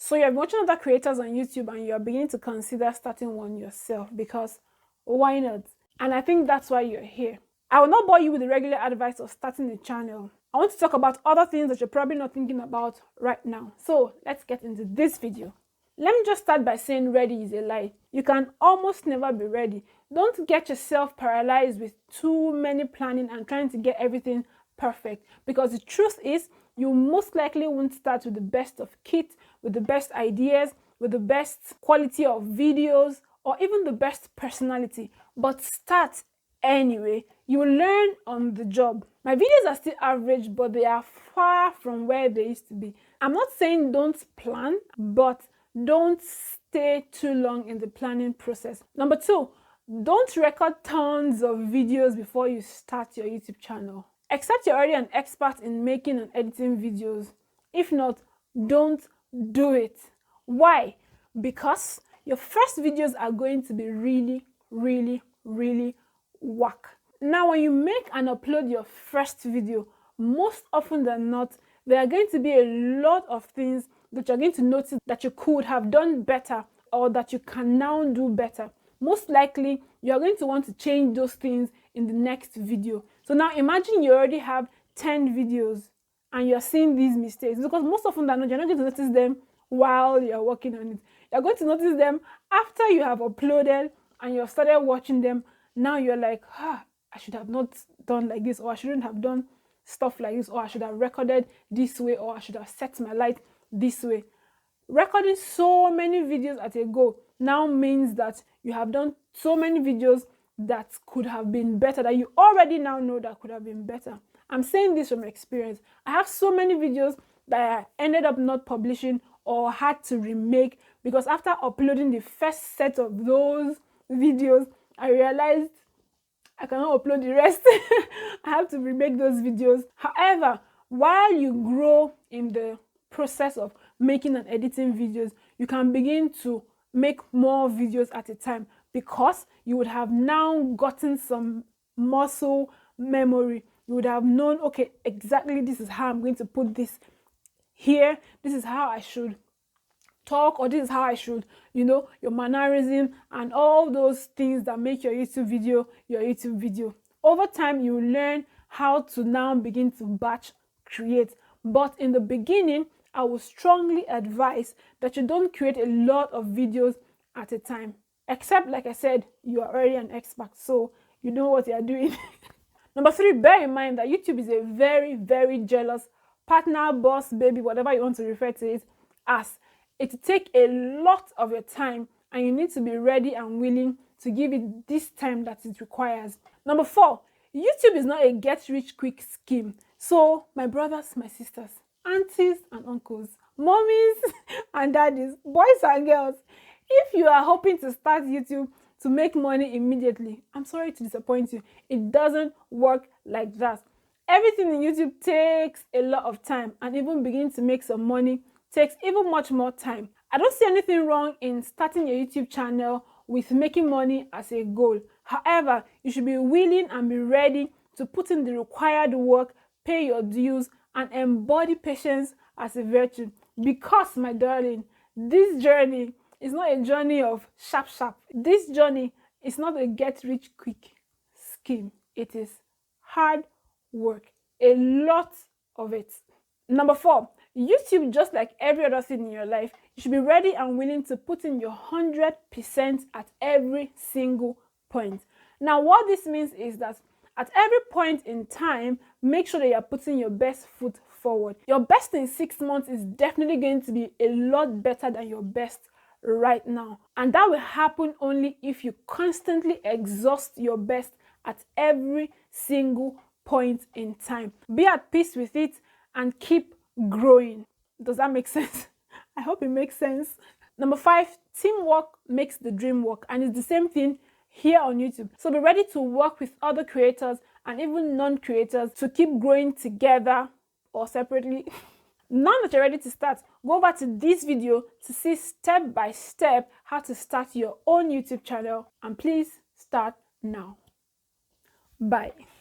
So you're watching other creators on YouTube and you're beginning to consider starting one yourself, because why not? And I think that's why you're here. I will not bore you with the regular advice of starting a channel. I want to talk about other things that you're probably not thinking about right now. So let's get into this video. Let me just start by saying ready is a lie. You can almost never be ready. Don't get yourself paralyzed with too many planning and trying to get everything perfect, because the truth is you most likely won't start with the best of kit, with the best ideas, with the best quality of videos, or even the best personality. But start anyway. You will learn on the job. My videos are still average, but they are far from where they used to be. I'm not saying don't plan, but don't stay too long in the planning process. Number 2, don't record tons of videos before you start your YouTube channel. Except you're already an expert in making and editing videos. If not, don't do it. Why? Because your first videos are going to be really whack. Now, when you make and upload your first video, most often than not, there are going to be a lot of things that you're going to notice that you could have done better, or that you can now do better. Most likely, you're going to want to change those things in the next video. So now imagine you already have 10 videos and you're seeing these mistakes, because most often than not, you're not going to notice them while you're working on it. You're going to notice them after you have uploaded and you've started watching them. Now you're like, I should have not done like this, or I shouldn't have done stuff like this, or I should have recorded this way, or I should have set my light this way. Recording so many videos at a go now means that you have done so many videos that could have been better, that you already now know that could have been better. I'm saying this from experience. I have so many videos that I ended up not publishing or had to remake, because after uploading the first set of those videos, I realized I cannot upload the rest. I have to remake those videos. However, while you grow in the process of making and editing videos, you can begin to make more videos at a time, because you would have now gotten some muscle memory. You would have known, okay, exactly this is how I'm going to put this here. This is how I should talk, or this is how I should, your mannerism and all those things that make your YouTube video. Over time, you learn how to now begin to batch create. But in the beginning, I would strongly advise that you don't create a lot of videos at a time. Except, like I said, you are already an expert, so you know what you are doing. Number 3, bear in mind that YouTube is a very jealous partner, boss, baby, whatever you want to refer to it as. It will take a lot of your time, and you need to be ready and willing to give it this time that it requires. Number 4, YouTube is not a get-rich-quick scheme. So, my brothers, my sisters, aunties and uncles, mommies and daddies, boys and girls, if you are hoping to start YouTube to make money immediately, I'm sorry to disappoint you. It doesn't work like that. Everything in YouTube takes a lot of time, and even beginning to make some money takes even much more time. I don't see anything wrong in starting your YouTube channel with making money as a goal. However, you should be willing and be ready to put in the required work, pay your dues, and embody patience as a virtue. Because, my darling, this journey is not a journey of sharp. This journey is not a get-rich-quick scheme. It is hard work, a lot of it. Number 4, YouTube, just like every other thing in your life, you should be ready and willing to put in your 100% at every single point. Now, what this means is that at every point in time, make sure that you're putting your best foot forward. Your best in 6 months is definitely going to be a lot better than your best right now. And that will happen only if you constantly exhaust your best at every single point in time. Be at peace with it and keep growing. Does that make sense? I hope it makes sense. Number 5, teamwork makes the dream work, and it's the same thing here on YouTube. So be ready to work with other creators and even non-creators to keep growing together or separately. Now that you're ready to start, go over to this video to see step by step how to start your own YouTube channel, and please start now. Bye.